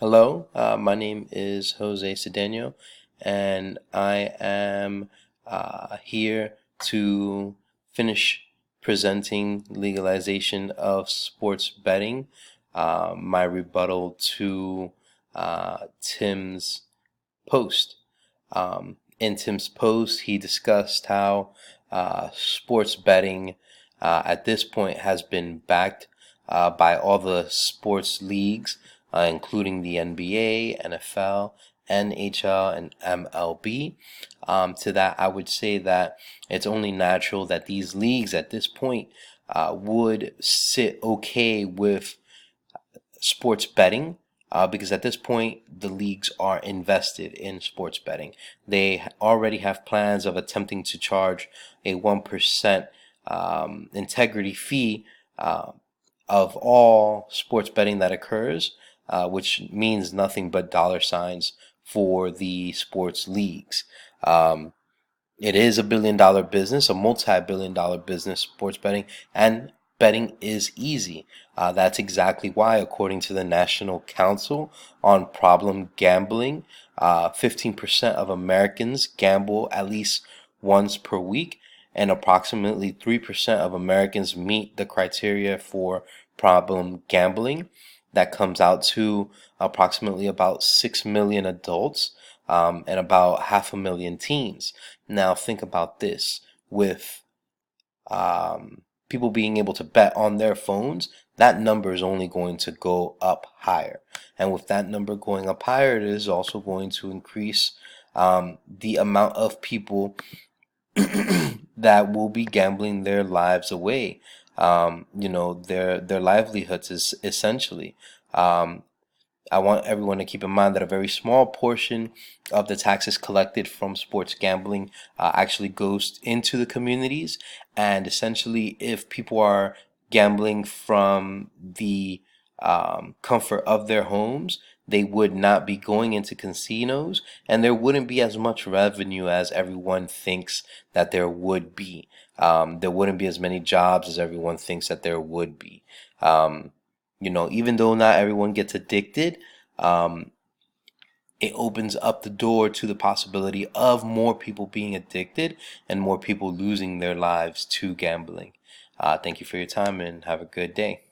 Hello, my name is Jose Cedeno, and I am here to finish presenting legalization of sports betting, my rebuttal to Tim's post. In Tim's post, he discussed how sports betting at this point has been backed by all the sports leagues, including the NBA, NFL, NHL, and MLB. To that, I would say that it's only natural that these leagues at this point would sit okay with sports betting, because at this point the leagues are invested in sports betting. They already have plans of attempting to charge a 1% integrity fee of all sports betting that occurs, which means nothing but dollar signs for the sports leagues. Um, it is a billion-dollar business, a multi-billion-dollar business, sports betting, and betting is easy. That's exactly why, according to the National Council on Problem Gambling, 15% of Americans gamble at least once per week, and approximately 3% of Americans meet the criteria for problem gambling. That comes out to approximately about 6 million adults, and about 500,000 teens. Now, think about this with people being able to bet on their phones, that number is only going to go up higher. And with that number going up higher, it is also going to increase the amount of people that will be gambling their lives away. Their livelihoods is essentially. Um, I want everyone to keep in mind that a very small portion of the taxes collected from sports gambling actually goes into the communities. And essentially, if people are gambling from the comfort of their homes, they would not be going into casinos, and there wouldn't be as much revenue as everyone thinks that there would be. There wouldn't be as many jobs as everyone thinks that there would be. Even though not everyone gets addicted, um, it opens up the door to the possibility of more people being addicted and more people losing their lives to gambling. Thank you for your time and have a good day.